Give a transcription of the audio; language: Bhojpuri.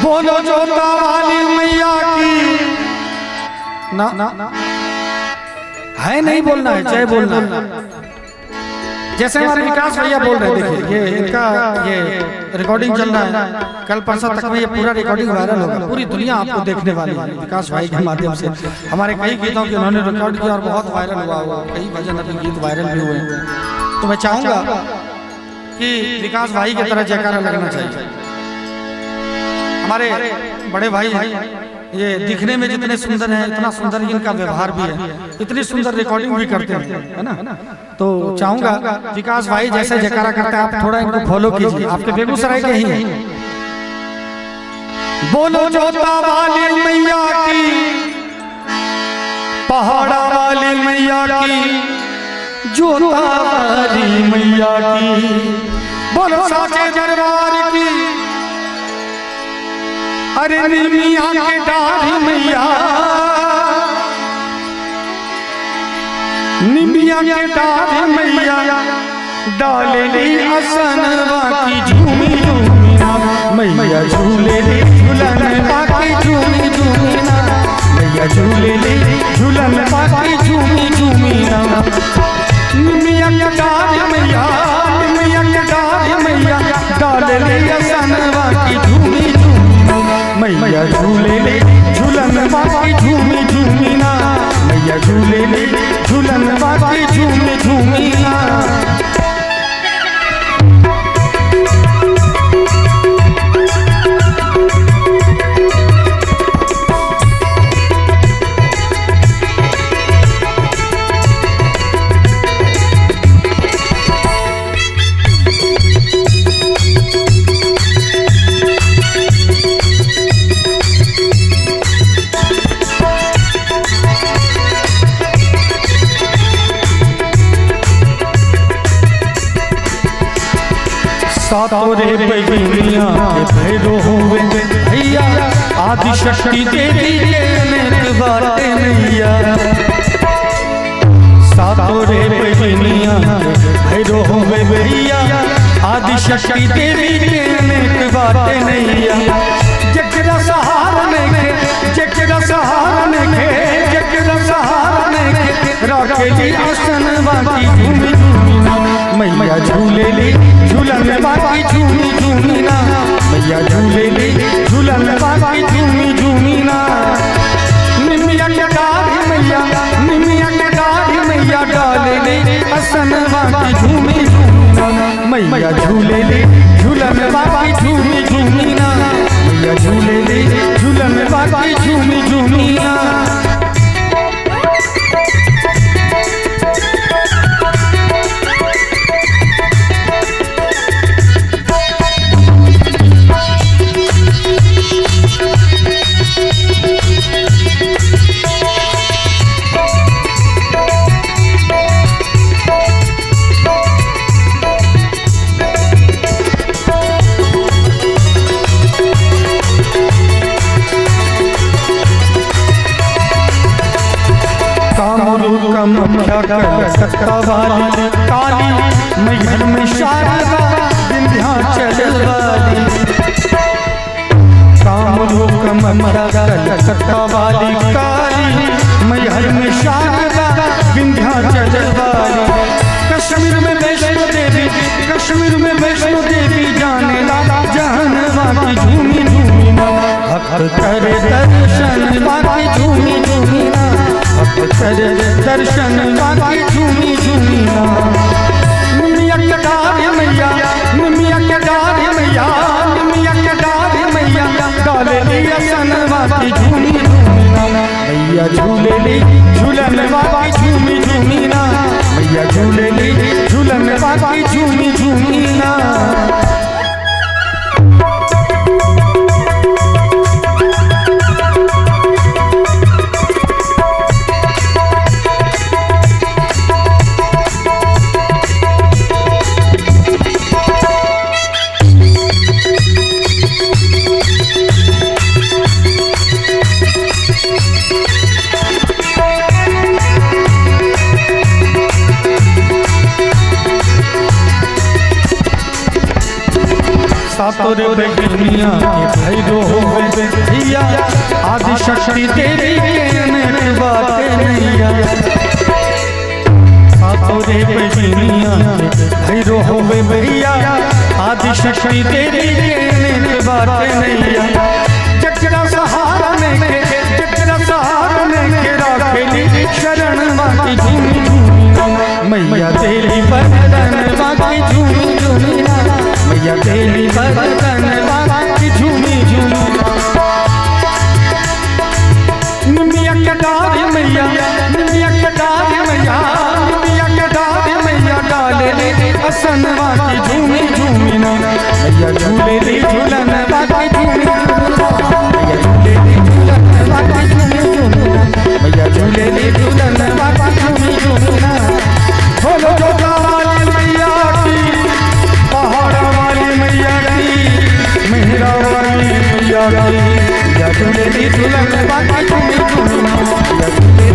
बोलो जोता वाली मैया की ना है, नहीं बोलना है, जय बोलना है। जैसे हमारे विकास भैया बोल रहे, देखिए ये इनका ये रिकॉर्डिंग चल रहा है, कल परसों तक में ये पूरा रिकॉर्डिंग वायरल होगा, पूरी दुनिया आपको देखने वाली है विकास भाई के माध्यम से। हमारे कई गीतों के उन्होंने रिकॉर्ड किया और बहुत वायरल हुआ, कई भजन अभी गीत वायरल भी हुए। तो मैं चाहूंगा कि विकास भाई की तरह जयकारा लगना चाहिए। हमारे बड़े भाई ये दिखने में जितने सुंदर हैं, इतना सुंदर इनका व्यवहार भी है, इतनी सुंदर रिकॉर्डिंग भी करते हैं, है ना। तो चाहूंगा विकास भाई जैसे जयकारा करते हैं आप थोड़ा इनको फॉलो कीजिए, आपके बेगूसराय के ही हैं। बोलो जोता वाली मैया की, पहाड़ा वाली मैया की, जोता वाली मैया की, बोलो साचे दरबार की, अरे निमिया के डाढ़ी मैया, निमिया के डाढ़ी मैया, डालेली असनवा की झूमी झूमी ना, मैया झूलेली झूलन बाकी झूमी झूमी ना, मैया झूलेली झूलन बाकी झूमी झूमी ना। निमिया के डाढ़ी मैया, निमिया के डाढ़ी मैया, डालेली असनवा की झूमी मैया झूलेली झूलन बाकी झूमी झूमी ना, मैया झूलेली झूलन बाकी झूमी झूमी ना। सातोरे बहिनिया के भैरो हुए भैया, आदि शक्ति देवी के अनेक बातें मैया। सातोरे बहिनिया के भैरो हुए भैया, आदि शक्ति देवी के अनेक बातें मैया। जगरा सहारने के, जगरा सहारने के, जगरा सहारने के, राखेली आसन बाकी झूमी झूमी ना, मैया झूलेली झूलन बाकी झूमी झूमी ना, मैया झूलेली झूलन बाकी झूमी झूमी ना। निमिया के डाढ़ी मैया, निमिया के डाढ़ी मैया, डालेली असन बाकी झूमी झूमी ना, मैया झूलेली झूलन बाकी झूमी झूमी ना, मैया झूलेली झूलन बाकी झूमी झूमी ना। सकता वाली काली, मैहर में शारदा विंध्याचल वाली, कामरूप ममरा सकता वाली काली, मैहर में शारदा विंध्याचल वाली। कश्मीर में वैष्णो देवी, कश्मीर में वैष्णो देवी, जाने लाला जहनवा की झूमी झूमी ना, भक्त करे दर्शन बाकी झूमी झूमी ना, भक्त करे दर्शन बाकी झूमी झूमी ना। निमिया के डाढ़ी मैया, निमिया के डाढ़ी मैया, निमिया के डाढ़ी मैया, डालेली असन बाकी झूमी झूमी ना, मैया झूलेली झूलन बाकी झूमी झूमी ना, मैया झूलेली झूलन बाकी झूमी झूमी ना। सातों रे बहनिया के भैरो होवे भैया आदि शक्ति देवी के अनेक बातें नैया सातों रे बहनिया के भैरो होवे भैया आदि शक्ति देवी के अनेक बातें नैया जगरा सहारा में जगरा सहारा में राखेली शरण माटी झूमी झूमी मैया तेरी बरतन बाकी झूमी झूमी मैया तेरी बरतन बाकी झूमी झूमी निमिया के डाल मैया निमिया के डाल मैया निमिया के डाल मैया डाले ले असन बाकी झूमी झूमी मैया झूले ली झूलन बाकी झूमी मैया झूले ली झूलन बाकी झूमी झूमी मैया झूले ली झूलन बाकी झूमी झूमी बोलो जोगा वाली मैया की पहाड़ वाली मैया की मेहरा वाली मैया की मैया झूले ली झूलन बाकी झूमी झूमी मैया झूले